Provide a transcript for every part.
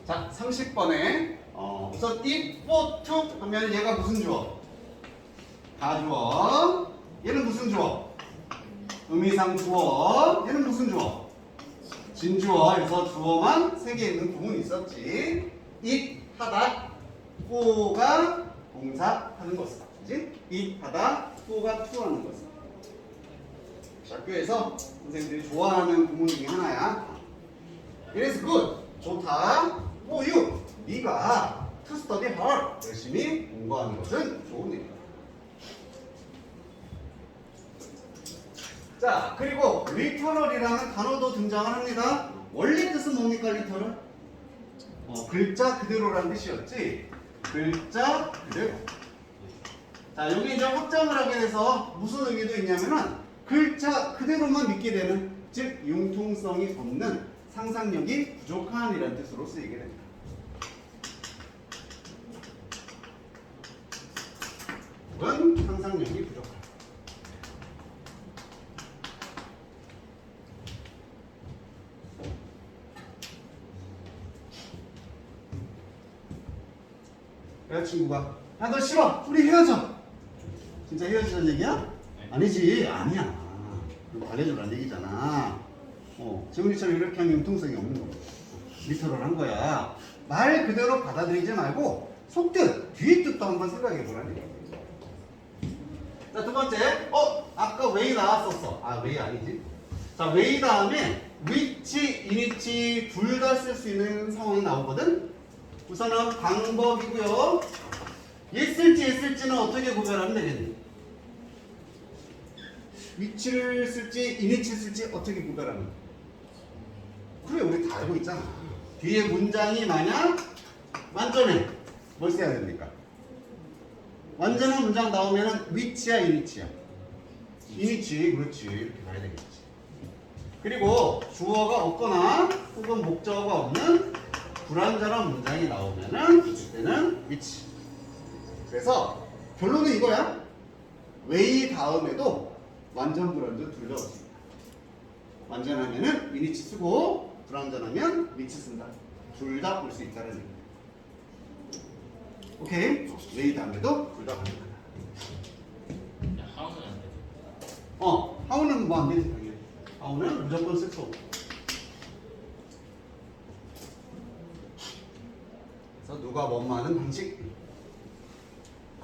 자, 30번에 우선 if for to 하면 얘가 무슨 주어? 가주어. 얘는 무슨 주어? 의미상 주어. 얘는 무슨 주어? 진주어. 그래서 주어만 3개 있는 구문이 있었지. it 하다, for가 동사하는 것은. 그치? it 하다, for가 to 하는 것은. 학교에서 선생님들이 좋아하는 구문 중에 하나야. It is good. 좋다. for you. 네가 to study hard. 열심히 공부하는 것은 좋은 일이다. 자, 그리고 리터럴이라는 단어도 등장을 합니다. 원래 뜻은 뭡니까, 리터럴? 글자 그대로라는 뜻이었지. 글자 그대로. 자, 여기 이제 확장을 하게 돼서 무슨 의미도 있냐면은 글자 그대로만 믿게 되는, 즉 융통성이 없는, 상상력이 부족한 이라는 뜻으로 쓰이게 됩니다. 혹은 상상력이 부족한. 여자친구가 야, 너 싫어, 우리 헤어져. 진짜 헤어지자는 얘기야? 아니지. 아니야. 그럼 달래주라는 얘기잖아. 재훈이처럼 이렇게 하면 융통성이 없는 거고, 리터럴한 거야. 말 그대로 받아들이지 말고 속뜻, 뒤에 뜻도 한번 생각해 보라는 얘기야. 자, 두 번째, 아까 웨이 나왔었어. 아, 웨이 아니지. 자, 웨이 다음에 which, inwhich 둘 다 쓸 수 있는 상황이 나오거든. 우선은 방법이고요. 있을지는 어떻게 구별하면 되겠니? which를 쓸지 inwhich를 쓸지 어떻게 구별하면? 그래, 우리 다 알고 있잖아. 뒤에 문장이 만약 완전해, 뭘 써야 됩니까? 완전한 문장 나오면은 which야, inwhich야? inwhich. 그렇지. 이렇게 가야 되겠지. 그리고 주어가 없거나 혹은 목적어가 없는 불완전한 문장이 나오면은 그때는 which. 그래서 결론은 이거야. way 다음에도 완전 불완전 둘 다 없습니다. 완전하면은 which 쓰고 불완전하면 which 쓴다. 둘 다 볼 수 있다는 얘기야. 오케이. way 다음에도 둘 다 가능하다. 하우는 안 되죠. 하우는 뭐 안 되지 당연히. 하우는 무조건 쓸 수 없고. 그래서 누가 뭐뭐 하는 방식.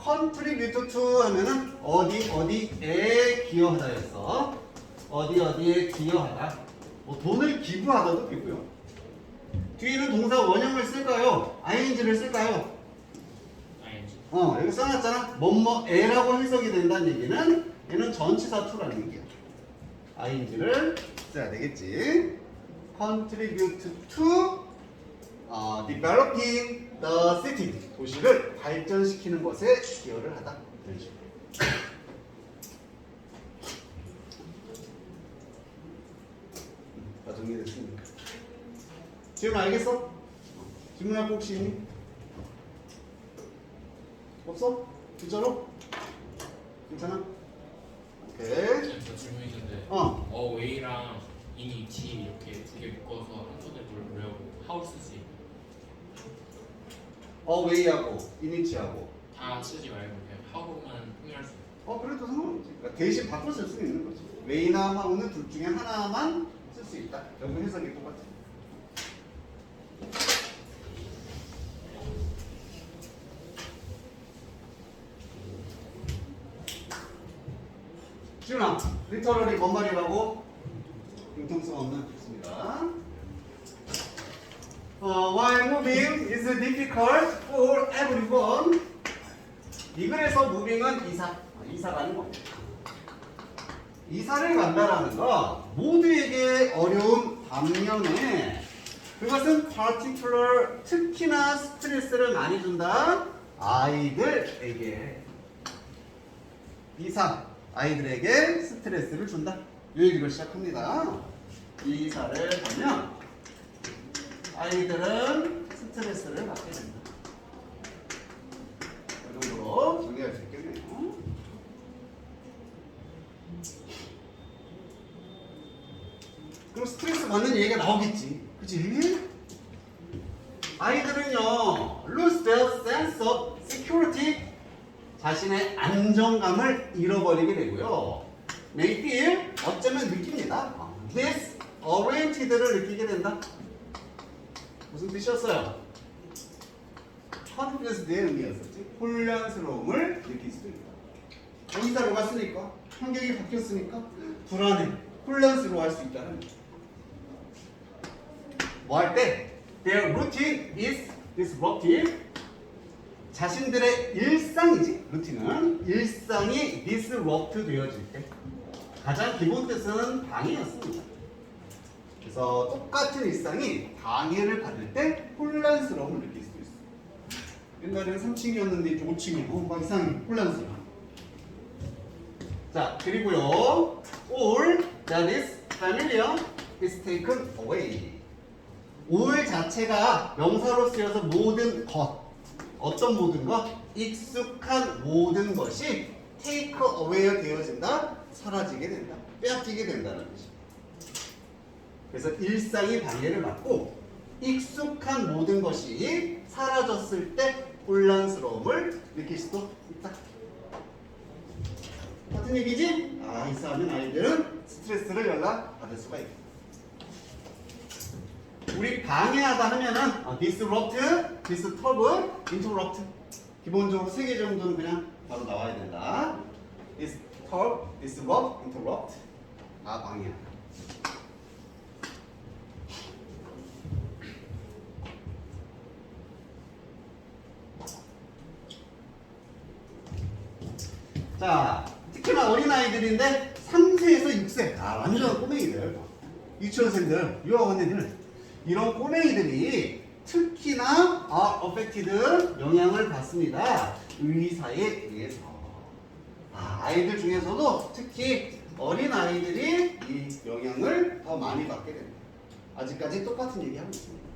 contribute to 하면은 어디에 기여하다였어. 어디에 기여하다. 돈을 기부하다도 되고요. 뒤에는 동사 원형을 쓸까요? ing를 쓸까요? 아니지. 여기 써놨잖아. 뭐뭐에라고 해석이 된다는 얘기는 얘는 전치사 to라는 얘기야. ing를 써야 되겠지. contribute to developing the city. 도시를 발전시키는 것에 기여를 하다. 이런 식으로. 다 정리됐습니까? 지금 알겠어? 질문할 거 혹시 있니? 없어? 진짜로? 괜찮아? 오케이. 저 질문 있는데 웨이랑 인이치 이렇게 두 개 묶어서 한 손에 보려고 하우 쓸 수 있나요? 웨이하고 이니치하고 다 쓰지 말고 그냥 하우만 통일할 수 있나요? 그래도 상관없지. 그러니까 대신 바꿔 쓸 수 있는 거지. 웨이나 하우는 둘 중에 하나만 쓸 수 있다. 여기 해석이 똑같아. 지훈아, 리터럴이 뭔 말이라고? 융통성 없는 뜻입니다. While moving is difficult for everyone. 이 글에서 moving은 이사 가는 겁니다. 이사를 간다라는 건 모두에게 어려운 반면에 그것은 particular, 특히나 스트레스를 많이 준다. 아이들에게. 이사, 아이들에게 스트레스를 준다. 이 얘기를 시작합니다. 이사를 가면 아이들은 스트레스를 받게 된다. 이 정도로 정리할 수 있겠네요. 그럼 스트레스 받는 얘기가 나오겠지. 그치? 아이들은요, lose their sense of security. 자신의 안정감을 잃어버리게 되고요. may feel, 어쩌면 느낍니다. disoriented를 느끼게 된다. 무슨 뜻이었어요? confused의 의미였었지. 혼란스러움을 느낄 수도 있다. 이사로 갔으니까, 환경이 바뀌었으니까 불안해, 혼란스러워할 수 있다는 거죠. 뭐 할 때? Their routine is disrupted. 자신들의 일상이지, 루틴은 일상이 disrupt 되어질 때 가장 기본 뜻은 방해였습니다. 그래서 똑같은 일상이 방해를 받을 때 혼란스러움을 느낄 수도 있어. 옛날에는 3층이었는데 이제 5층이고 막 이상해, 혼란스러워. 자, 그리고요, all that is familiar is taken away. all 자체가 명사로 쓰여서 모든 것, 어떤 모든 것? 익숙한 모든 것이 take away 되어진다, 사라지게 된다, 빼앗기게 된다는 것이. 그래서 일상이 방해를 받고 익숙한 모든 것이 사라졌을 때 혼란스러움을 느낄 수도 있다. 같은 얘기지? 이사하면 아이들은 스트레스를 연락받을 수가 있다. 우리 방해하다 하면은 disrupt, disturb, interrupt. 기본적으로 3개 정도는 그냥 바로 나와야 된다. disturb, disrupt, interrupt. 방해하다. 자, 특히나 어린아이들인데 3세에서 6세. 완전 꼬맹이들. 유치원생들, 유아원애들. 이런 꼬맹이들이 특히나 affected 영향을 받습니다. 의사에 의해서. 아이들 중에서도 특히 어린 아이들이 이 영향을 더 많이 받게 됩니다. 아직까지 똑같은 얘기하고 있습니다.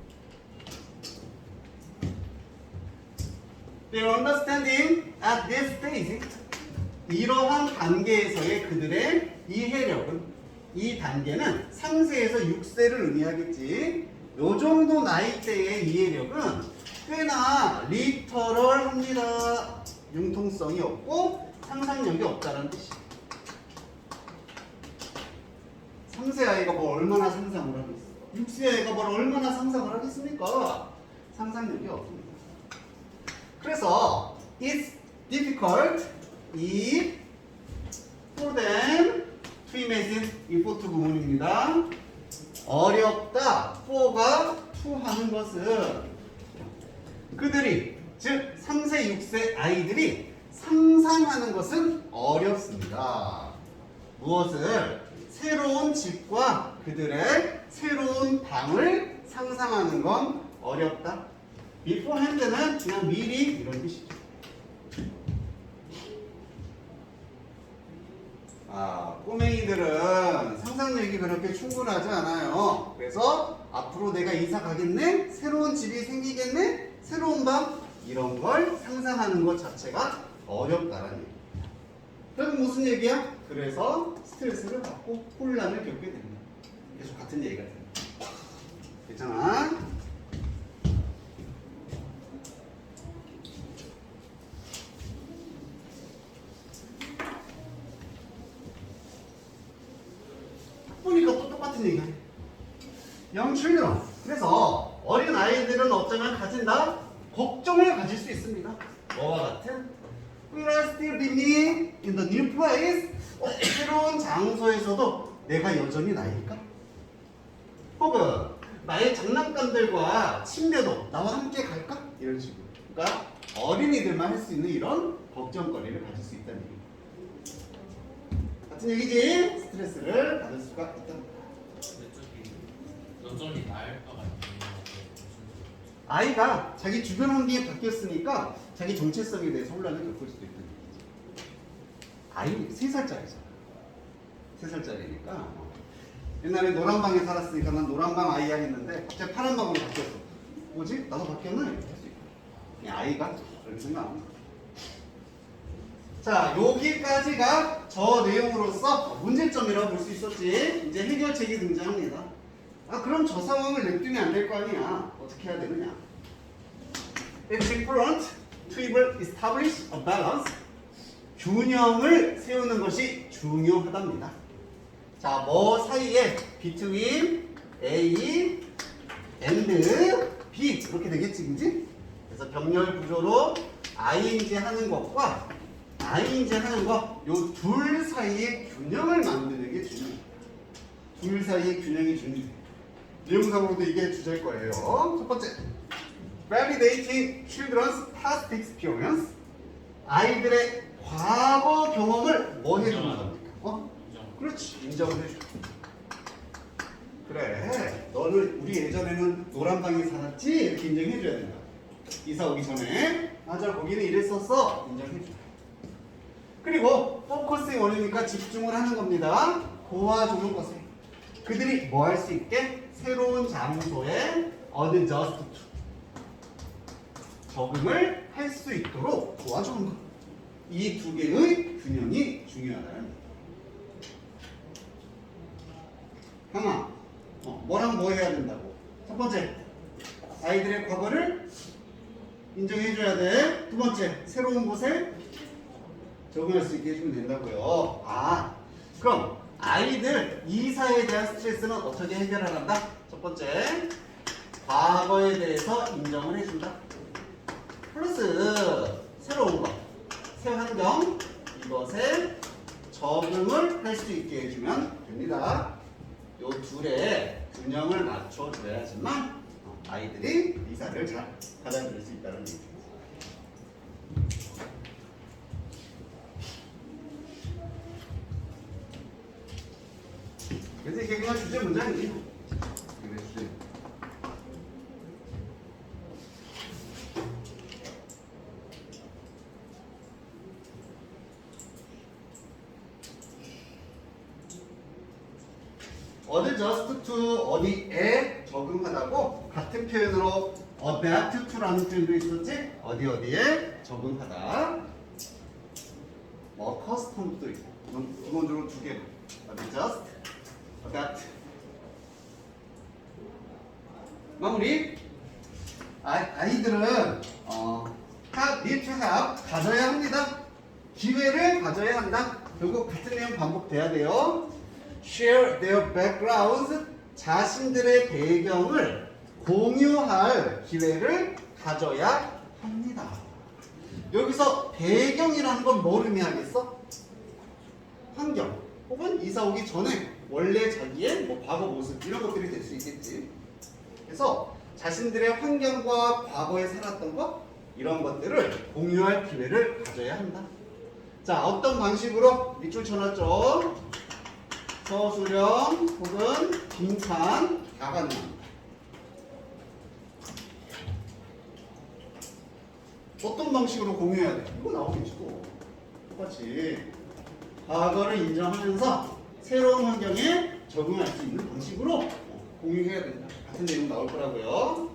Their understanding at this stage. 이러한 단계에서의 그들의 이해력은, 이 단계는 3세에서 6세를 의미하겠지. 요 정도 나이대의 이해력은 꽤나 리터럴합니다. 융통성이 없고 상상력이 없다는 뜻이에요. 3세 아이가 뭘 얼마나 상상을 하겠어? 6세 아이가 뭘 얼마나 상상을 하겠습니까? 상상력이 없습니다. 그래서 it's difficult if for them to imagine effort 구문입니다. 어렵다, for가 to 하는 것은 그들이, 즉 3세, 6세 아이들이 상상하는 것은 어렵습니다. 무엇을? 새로운 집과 그들의 새로운 방을 상상하는 건 어렵다. beforehand는 그냥 미리 이런 뜻이죠. 꼬맹이들은 상상력이 그렇게 충분하지 않아요. 그래서 앞으로 내가 이사 가겠네? 새로운 집이 생기겠네? 새로운 방? 이런 걸 상상하는 것 자체가 어렵다는 얘기입니다. 결국 무슨 얘기야? 그래서 스트레스를 받고 혼란을 겪게 됩니다. 계속 같은 얘기가 됩니다. 괜찮아? 보니까 또 똑같은 얘기야. Young children. 그래서 어린 아이들은 어쩌면 가진다? 걱정을 가질 수 있습니다. 뭐와 같은? Will I still be me in the new place? 새로운 장소에서도 내가 여전히 나일까? 혹은 나의 장난감들과 침대도 나와 함께 갈까? 이런 식으로. 그러니까 어린이들만 할 수 있는 이런 걱정거리를 가질 수 있다는 얘기입니다. 같은 얘기지? 스트레스를 받을 수가 있다. 여전히 나일까가 있는 아이가 자기 주변 환경이 바뀌었으니까 자기 정체성에 대해서 혼란을 겪을 수도 있다는 얘기지. 아이 3살짜리잖아. 3살짜리니까 옛날에 노란방에 살았으니까 난 노란방 아이야 했는데 갑자기 파란방으로 바뀌었어. 뭐지? 나도 바뀌었나? 이렇게 할 수 있고. 그냥 아이가 그런 생각. 자, 여기까지가 저 내용으로서 문제점이라고 볼 수 있었지. 이제 해결책이 등장합니다. 그럼 저 상황을 냅두면 안 될 거 아니야. 어떻게 해야 되느냐? It's important to establish a balance. 균형을 세우는 것이 중요하답니다. 자, 뭐 사이에 between A and B 이렇게 되겠지, 그지? 그래서 병렬 구조로 ING 하는 것과 ING 하는 것, 요 둘 사이의 균형을 만드는 게 중요해요. 둘 사이의 균형이 중요해요. 내용상으로도 이게 주제일 거예요. 첫 번째, validating children's past experience. 아이들의 과거 경험을 뭐 해주는 겁니까? 그렇지, 인정을 해줘. 그래, 너는 우리 예전에는 노란 방에 살았지? 이렇게 인정해줘야 된다. 이사 오기 전에 맞아, 거기는 이랬었어. 인정해줘. 그리고 포커스의 원리니까 집중을 하는 겁니다. 도와주는 것에 그들이 뭐 할 수 있게 새로운 장소에 adjust to 적응을 할 수 있도록 도와주는 것. 이 두 개의 균형이 중요하다는 얘기예요. 형아, 뭐랑 뭐 해야 된다고? 첫 번째, 아이들의 과거를 인정해줘야 돼. 두 번째, 새로운 곳에 적응할 수 있게 해주면 된다고요. 그럼 아이들 이사에 대한 스트레스는 어떻게 해결을 한다? 첫 번째, 과거에 대해서 인정을 해준다. 플러스 새로운 것, 새 환경, 이것에 적응을 할 수 있게 해주면 됩니다. 요 둘의 균형을 맞춰줘야지만 아이들이 이사를 잘 받아들일 수 있다는 얘기죠. 그래서 이게 그냥 주제 문장이지. 그래, 주제. adjust to 어디에 적응하다고 같은 표현으로 adapt to라는 표현도 있었지? 어디에 적응하다. custom도 있고. 기본적으로 두 개. adjust, adapt. 마무리. 아이들은 need to have 가져야 합니다. 기회를 가져야 한다. 결국 같은 내용 반복돼야 돼요. share their backgrounds, 자신들의 배경을 공유할 기회를 가져야 합니다. 여기서 배경이라는 건 뭘 의미하겠어? 환경 혹은 이사 오기 전에 원래 자기의 뭐 과거 모습 이런 것들이 될 수 있겠지. 그래서 자신들의 환경과 과거에 살았던 것 이런 것들을 공유할 기회를 가져야 한다. 자, 어떤 방식으로 밑줄 쳐놨죠? 서술형 혹은 빈칸 다 가능합니다. 어떤 방식으로 공유해야 돼? 이거 나오겠죠. 똑같이 과거를 인정하면서 새로운 환경에 적응할 수 있는 방식으로 공유해야 된다. 같은 내용 나올 거라고요.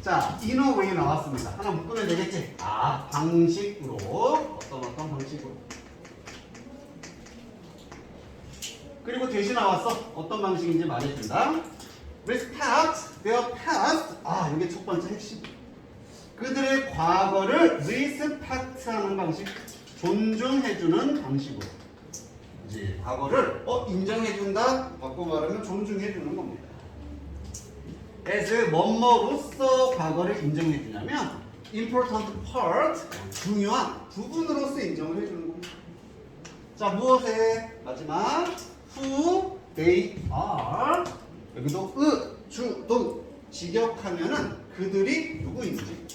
자, inner way 나왔습니다. 하나 묶으면 되겠지? 방식으로 어떤 방식으로. 그리고 대신 나왔어. 어떤 방식인지 말해준다. respect their past. 이게 첫 번째 핵심. 그들의 과거를 respect하는 방식, 존중해주는 방식으로. 이제 과거를 인정해준다. 바꿔 말하면 존중해주는 겁니다. as 뭐뭐로서 과거를 인정해주냐면 important part, 중요한 부분으로서 인정을 해주는 겁니다. 자, 무엇에 마지막 who they are. 여기도 주, 동 직역하면은 그들이 누구인지.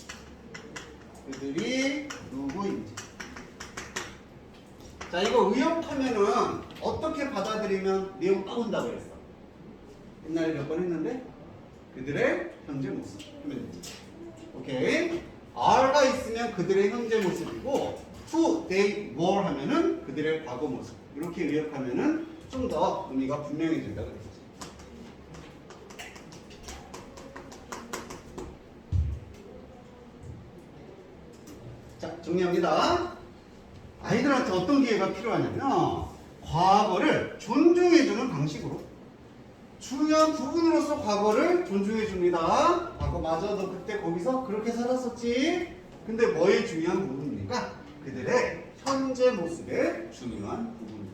자, 이거 의역하면은 어떻게 받아들이면 내용 떠온다고 그랬어. 옛날에 몇 번 했는데 그들의 현재 모습 하면 되지. 오케이. are가 있으면 그들의 현재 모습이고 who they were 하면은 그들의 과거 모습. 이렇게 의역하면은 좀 더 의미가 분명해진다 그랬지. 자, 정리합니다. 아이들한테 어떤 기회가 필요하냐면 과거를 존중해주는 방식으로 중요한 부분으로서 과거를 존중해줍니다. 과거 맞아. 너 그때 거기서 그렇게 살았었지. 근데 뭐의 중요한 부분입니까? 그들의 현재 모습의 중요한 부분이었어.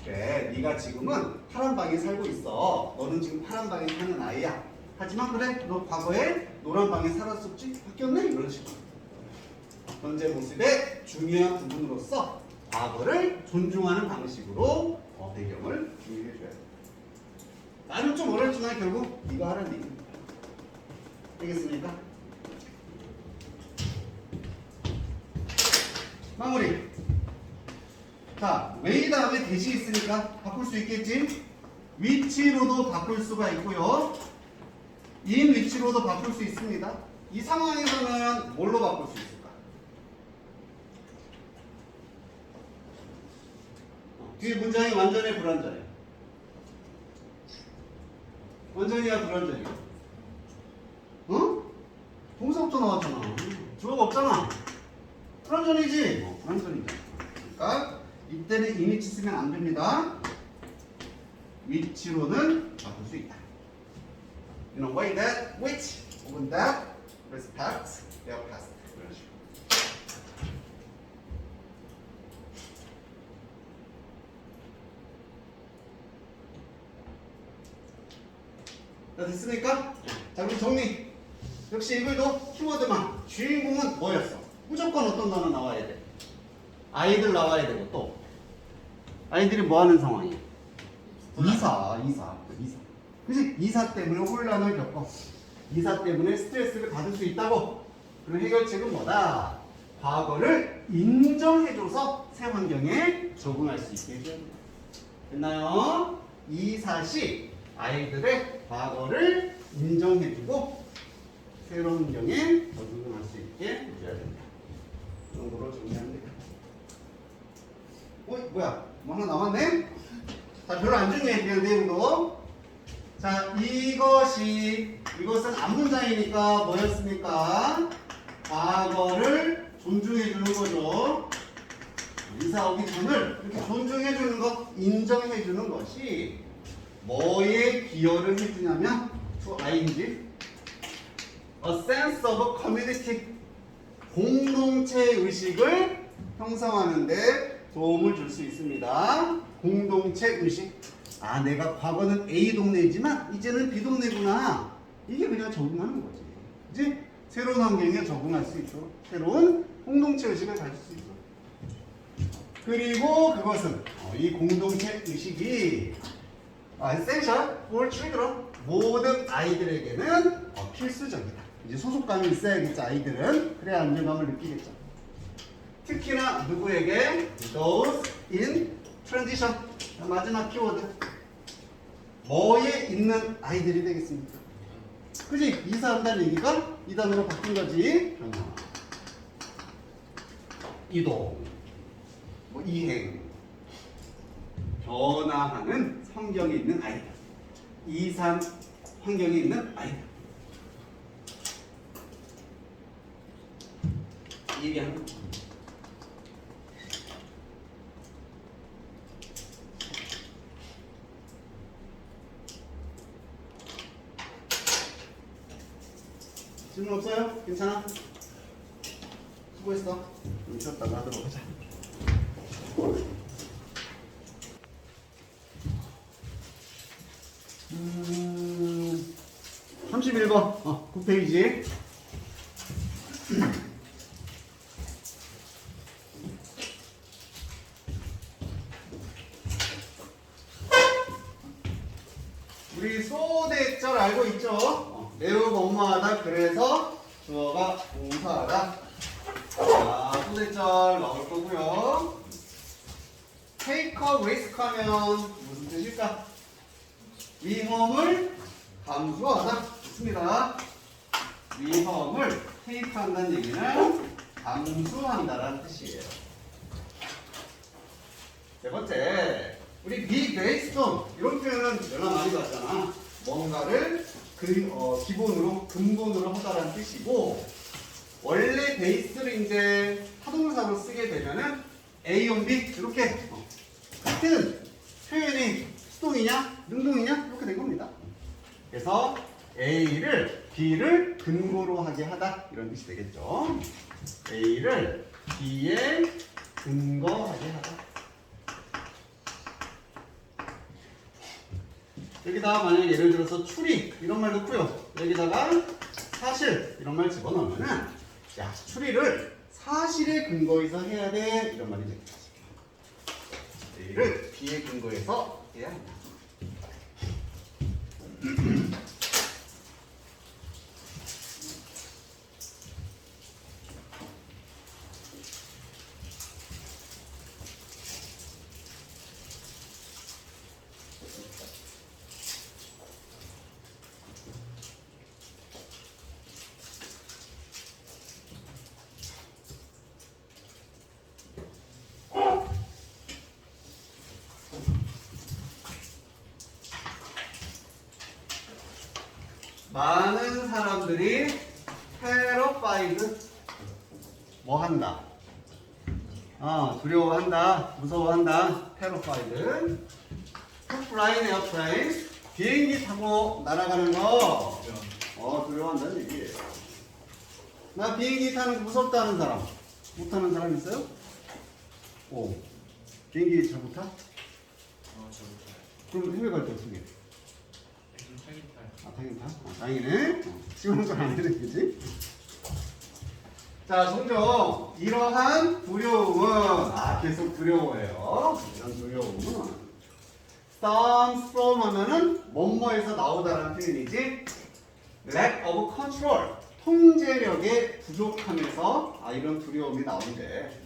그래, 네가 지금은 파란 방에 살고 있어. 너는 지금 파란 방에 사는 아이야. 하지만 그래, 너 과거에 노란 방에 살았었지? 바뀌었네? 이런 식으로. 현재 모습의 중요한 부분으로서 과거를 존중하는 방식으로 배경을 주의해줘야 돼. 나는 좀 어렵지만 결국 이거 하라는 얘기입니다. 알겠습니까? 마무리. 자, 웨이 다음에 대시 있으니까 바꿀 수 있겠지? 위치로도 바꿀 수가 있고요. 인 위치로도 바꿀 수 있습니다. 이 상황에서는 뭘로 바꿀 수 있을까? 뒤에 문장이 완전해, 불완전해? 완전이야, 불완전이야? 응? 동사부터 나왔잖아. 주어가 없잖아. 불완전이지? 불완전이지. 그러니까 이때는 이니치 쓰면 안 됩니다. 위치로는 바꿀 수 있다. In a way that which 혹은 that respects their past. 이런 식으로. 자, 됐습니까? 자, 그럼 정리. 역시 이글도 키워드만. 주인공은 뭐였어? 무조건 어떤 단어 나와야 돼? 아이들 나와야 되고 또 아이들이 뭐 하는 상황이야? 이사. 그치? 이사 때문에 혼란을 겪어. 이사 때문에 스트레스를 받을 수 있다고. 그럼 해결책은 뭐다? 과거를 인정해줘서 새 환경에 적응할 수 있게 해줘야 된다. 됐나요? 이사 시 아이들의 과거를 인정해주고 새로운 환경에 적응할 수 있게 해줘야 된다. 이 정도로 정리하면 됩니다. 뭐야? 뭐 하나 남았네? 자, 별로 안 중요해, 그냥 내용도. 자, 이것은 앞문장이니까 뭐였습니까? 과거를 존중해주는 거죠. 이사 오기 전을 이렇게 존중해주는 것, 인정해주는 것이 뭐에 기여를 해주냐면 to ing, a sense of community, 공동체 의식을 형성하는데 도움을 줄 수 있습니다. 공동체 의식. 아, 내가 과거는 A 동네이지만 이제는 B 동네구나. 이게 그냥 적응하는 거지. 이제 새로운 환경에 적응할 수 있도록 새로운 공동체 의식을 가질 수 있도록. 그리고 그것은 이 공동체 의식이 essential for children, 모든 아이들에게는 필수적이다. 이제 소속감이 있어야겠죠. 아이들은 그래야 안정감을 느끼겠죠. 특히나 누구에게? Those in transition. 마지막 키워드. 뭐에 있는 아이들이 되겠습니까? 그지? 이사한다는 얘기가 이 단어로 바뀐 거지. 변화. 이동. 뭐 이행. 변화하는 환경에 있는 아이들. 이산 환경에 있는 아이들. 얘기하는 거. 질문 없어요? 괜찮아? 수고했어. 좀 쉬었다가 하도록 하자. 31번 9페이지. 우리 소대절 알고 있죠? 매우 뭐뭐하다. 그래서 주어가 동사하다. 자, 소대절 나올 거고요. take a risk 하면 무슨 뜻일까? 위험을 감수하다. 좋습니다. 위험을 take 한다는 얘기는 감수한다라는 뜻이에요. 세 번째, 우리 be based on 이런 표현은 연락 많이 봤잖아. 뭔가를 기본으로 근본으로 하다라는 뜻이고, 원래 베이스를 이제 타동사로 쓰게 되면은 A on B 이렇게 같은 표현이 수동이냐 능동이냐 이렇게 된 겁니다. 그래서 A를 B를 근거로 하게 하다 이런 뜻이 되겠죠. A를 B에 근거하게 하다. 여기다가 만약에 예를 들어서 추리 이런 말 넣고요. 여기다가 사실 이런 말 집어넣으면은 야 추리를 사실에 근거해서 해야 돼 이런 말이 되겠지. A를 B에 근거해서 해야 한다. 많은 사람들이 terrified 뭐 한다? 두려워한다, 무서워한다. terrified. to fly in airplane 비행기 타고 날아가는 거 두려워한다는 얘기예요. 나 비행기 타는 거 무섭다는 사람, 못 타는 사람 있어요? 비행기 잘 못 타? 그럼 해외 갈 때 어떻게 해? 타긴 타? 다행이네. 시원한 건 안 되는 거지? 자, 종종 이러한 두려움은 계속 두려워해요. 이런 두려움은 some from 하면은 뭐뭐에서 나오다라는 표현이지. lack of control 통제력의 부족함에서 이런 두려움이 나오는데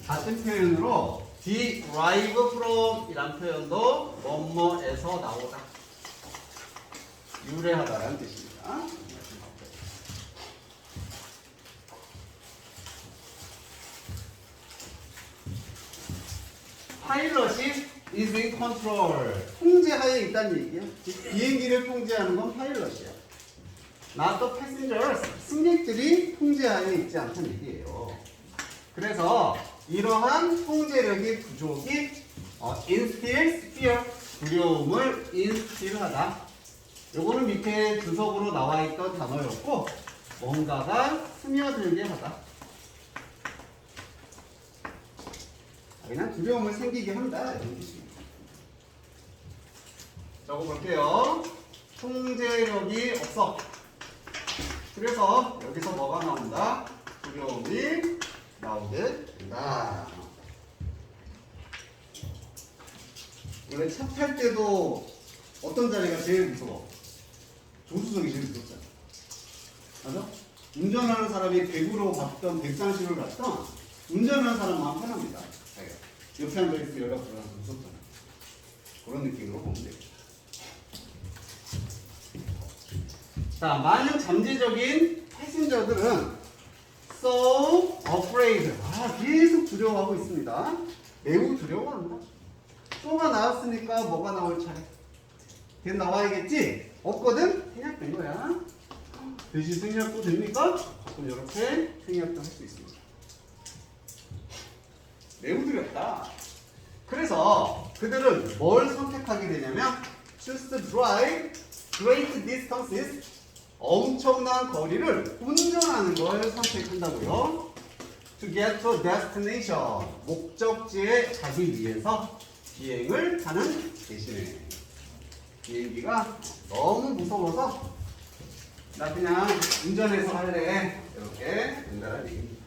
같은 표현으로 derive from 이란 표현도 뭐뭐에서 나오다 유래하다라는 뜻입니다. 파일럿이 is in control 통제하에 있다는 얘기야. 비행기를 통제하는 건 파일럿이야. not the passengers 승객들이 통제하에 있지 않다는 얘기예요. 그래서 이러한 통제력의 부족이 instill fear 두려움을 instill하다. 요거는 밑에 주석으로 나와 있던 단어였고 뭔가가 스며들게 하다. 그냥 두려움을 생기게 한다 이런 뜻입니다. 적어볼게요. 통제력이 없어. 그래서 여기서 뭐가 나온다? 두려움이 나오게 된다. 원래 차 탈 때도 어떤 자리가 제일 무서워? 조수석이 제일 무섭잖아. 맞아? 운전하는 사람이 100으로 갔던 130을 갔던 운전하는 사람만 편합니다. 옆에 앉아있으면 연락 불러서 무섭잖아. 그런 느낌으로 보면 되겠다. 자, 많은 잠재적인 패신저들은 so afraid 계속 두려워하고 있습니다. 매우 두려워한다. so가 나왔으니까 뭐가 나올 차례? 된 나와야겠지? 없거든? 생략된 거야. 대신 생략도 됩니까? 그럼 이렇게 생략도 할 수 있습니다. 매우 두렵다. 그래서 그들은 뭘 선택하게 되냐면 choose to drive great distances 엄청난 거리를 운전하는 걸 선택한다고요. To get to destination 목적지에 가기 위해서 비행을 하는 대신에 비행기가 너무 무서워서 나 그냥 운전해서 할래 이렇게 된다는 얘기입니다.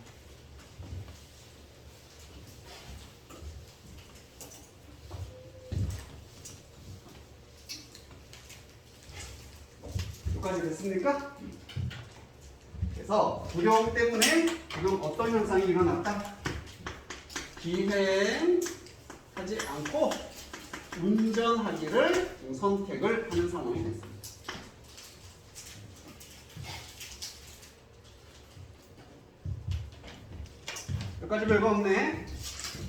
여기까지 됐습니까? 그래서 두려움 때문에 지금 어떤 현상이 일어났다? 비행하지 않고 운전하기를 선택을 하는 상황이 됐습니다. 여기까지 별거 없네.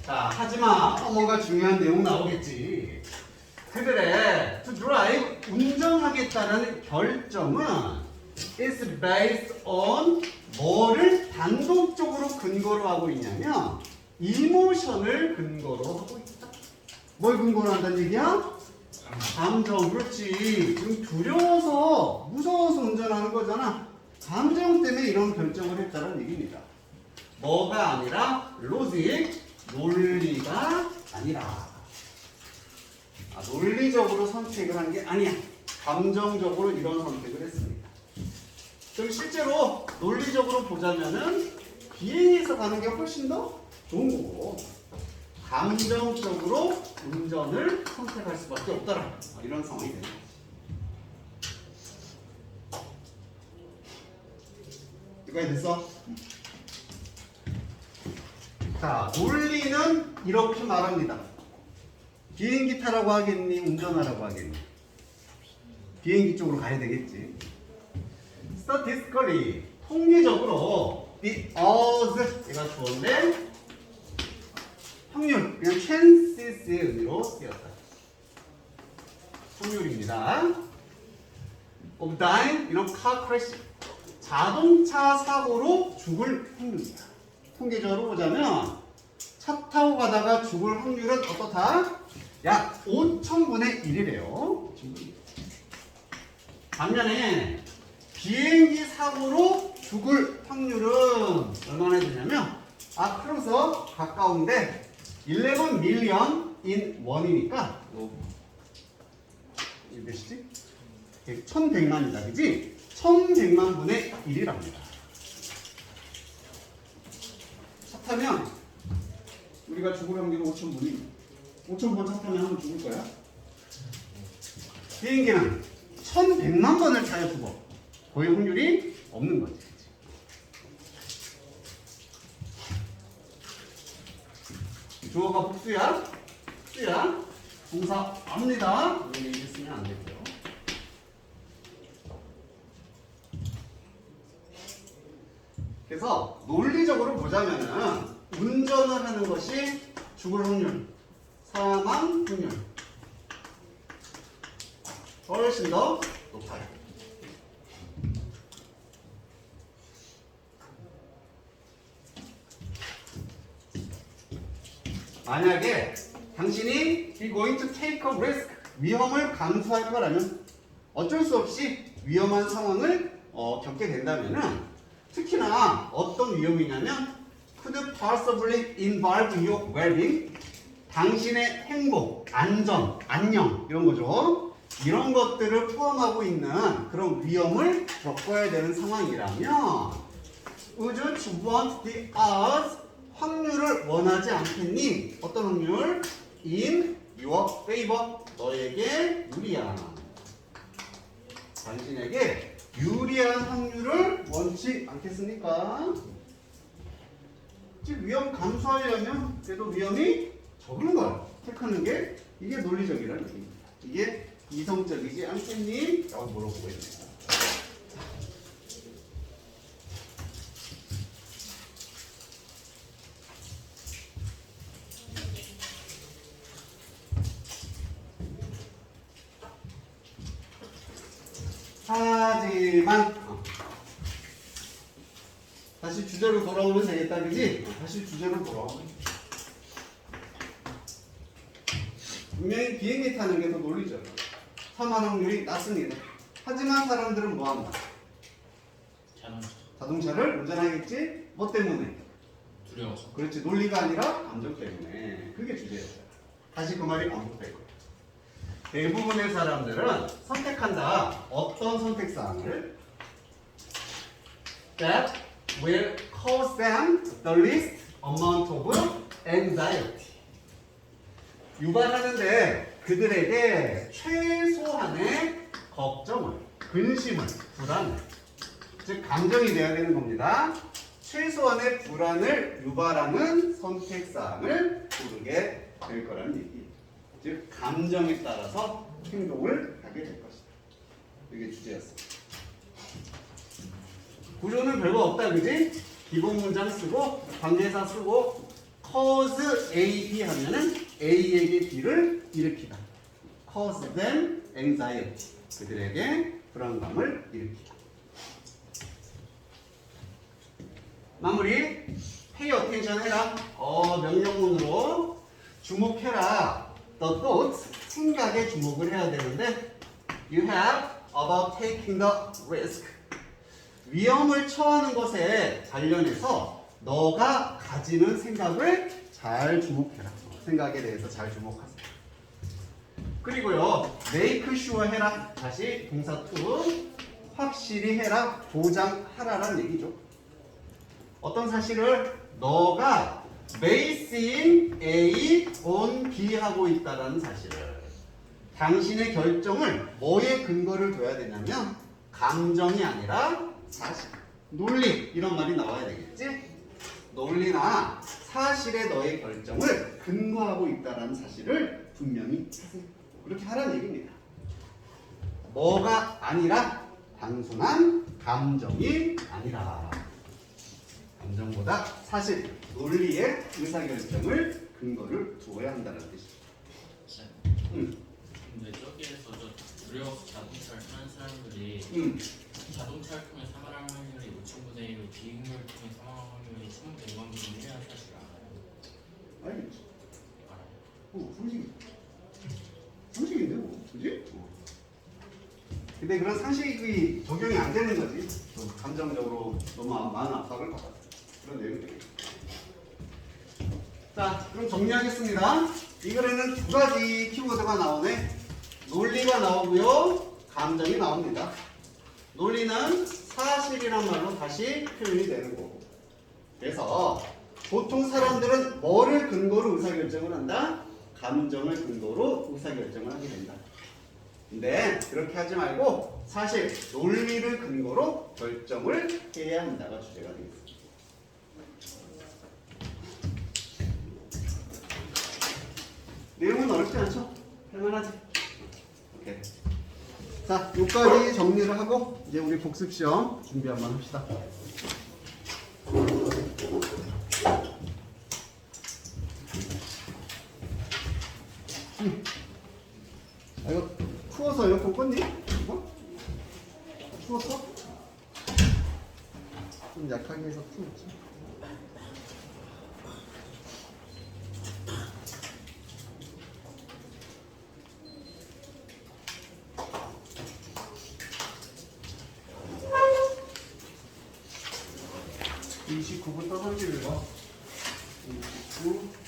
자, 하지만 뭔가 중요한 내용 나오겠지. 그들의 to drive 운전하겠다는 결정은 is based on 뭐를 단독적으로 근거로 하고 있냐면 이모션을 근거로 하고 있다. 뭘 근거로 한다는 얘기야? 감정, 그렇지. 지금 두려워서, 무서워서 운전하는 거잖아. 감정 때문에 이런 결정을 했다는 얘기입니다. 뭐가 아니라 로직, 논리가 아니라. 논리적으로 선택을 한 게 아니야. 감정적으로 이런 선택을 했습니다. 그럼 실제로 논리적으로 보자면은 비행기에서 가는 게 훨씬 더 좋은 거고, 감정적으로 운전을 선택할 수밖에 없더라. 이런 상황이 되는 거지. 여기까지 됐어? 자, 논리는 이렇게 말합니다. 비행기 타라고 하겠니? 운전하라고 하겠니? 비행기 쪽으로 가야 되겠지. Statistically, 통계적으로 the odds, 얘가 주어인데 확률, 그냥 chances의 의미로 쓰였다. 확률입니다. Of dying, 이런 car crash, 자동차 사고로 죽을 확률입니다. 통계적으로 보자면 차 타고 가다가 죽을 확률은 어떻다? 약 5,000분의 1이래요. 반면에 비행기 사고로 죽을 확률은 얼마나 되냐면 그래서 가까운데 11 million in 1이니까 이 몇이지? 1100만이다, 그지? 1100만 분의 1이랍니다. 차 타면 우리가 죽을 확률은 5,000분이 5,000번 차 타면 한번 죽을 거야? 비행기는 1100만 번을 타야 죽어. 거의 확률이 없는 거지. 주어가 복수야? 수야? 동사 압니다. 이런 얘기 쓰면 안 되고요. 그래서 논리적으로 보자면은 운전을 하는 것이 죽을 확률, 사망 확률 훨씬 더 높아요. 만약에 당신이 be going to take a risk, 위험을 감수할 거라면 어쩔 수 없이 위험한 상황을 겪게 된다면은 특히나 어떤 위험이냐면 could possibly involve your well-being, 당신의 행복, 안전, 안녕 이런 거죠. 이런 것들을 포함하고 있는 그런 위험을 겪어야 되는 상황이라면 would you want the odds, 확률을 원하지 않겠니? 어떤 확률? In your favor, 너에게 유리한, 당신에게 유리한 확률을 원치 않겠습니까? 즉 위험 감수하려면 그래도 위험이 적은 걸 택하는 게 이게 논리적이라는 얘기입니다. 이게 이성적이지 않겠니? 라고 물어보고 있습니다. 하지만 다시 주제로 돌아오면 되겠다, 그지? 다시 주제로 돌아오면 분명히 비행기 타는 게 더 논리죠. 사망 확률이 낮습니다. 하지만 사람들은 뭐한다? 자동차를 운전하겠지? 뭐 때문에? 두려워서. 그렇지, 논리가 아니라 감정 때문에. 그게 주제였어요. 다시 그 말이 반복될 거예요. 대부분의 사람들은 선택한다. 어떤 선택사항을? That will cause them the least amount of anxiety. 유발하는데 그들에게 최소한의 걱정을, 근심을, 불안을, 즉 감정이 돼야 되는 겁니다. 최소한의 불안을 유발하는 선택사항을 고르게 될 거라는 얘기. 즉 감정에 따라서 행동을 하게 될 것이다. 이게 주제였습니다. 구조는 별거 없다, 그지? 기본 문장 쓰고 관계사 쓰고 cause A, B 하면은 A에게 B를 일으키다. cause them anxiety. 그들에게 불안감을 일으키다. 마무리. pay attention 해라. 명령문으로 주목해라. The thoughts, 생각에 주목을 해야 되는데 you have about taking the risk. 위험을 처하는 것에 관련해서 너가 가지는 생각을 잘 주목해라. 생각에 대해서 잘 주목하세요. 그리고요, make sure 해라. 다시 동사 to 확실히 해라, 보장하라라는 얘기죠. 어떤 사실을 너가 basing A on B 하고 있다라는 사실을, 당신의 결정을 뭐에 근거를 둬야 되냐면 감정이 아니라 사실, 논리 이런 말이 나와야 되겠지? 논리나 사실에 너의 결정을 근거하고 있다라는 사실을 분명히 하세요. 그렇게 하라는 얘기입니다. 뭐가 아니라 단순한 감정이 아니라 감정보다 사실, 논리의 의사결정을 근거를 두어야 한다는 뜻이죠. 근데 저기에서 저 두려워서 자동차를 타는 사람들이 자동차를 통해 사망할 확률이 5,000분의 1, 비행기를 통해 사망할 확률이 1,100만 분의 1이라는 사실 알아요? 알겠지? 알아요. 상식인데 뭐, 그지? 근데 그런 상식이 적용이 안 되는 거지. 감정적으로 너무 많은 압박을 받아. 그런 내용들이. 자, 그럼 정리하겠습니다. 이 글에는 두 가지 키워드가 나오네. 논리가 나오고요, 감정이 나옵니다. 논리는 사실이란 말로 다시 표현이 되는 거고. 그래서 보통 사람들은 뭐를 근거로 의사결정을 한다? 감정을 근거로 의사결정을 하게 된다. 근데 그렇게 하지 말고 사실 논리를 근거로 결정을 해야 한다가 주제가 되겠습니다. 내용은 어렵지 않죠? 할만하지? 오케이. 자, 여기까지 정리를 하고 이제 우리 복습 시험 준비 한번 합시다. 아, 이거 추워서 에어컨 껐니? 이거? 추웠어? 좀 약하게 해서 추웠지. (29부터 31번) 29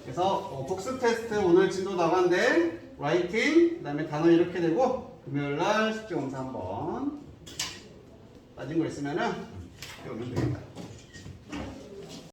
그래서 복습 테스트 오늘 진도 나간데 라이팅, 그 다음에 단어 이렇게 되고 금요일날 숙제 검사 한번 빠진 거 있으면은 배우면 되겠다.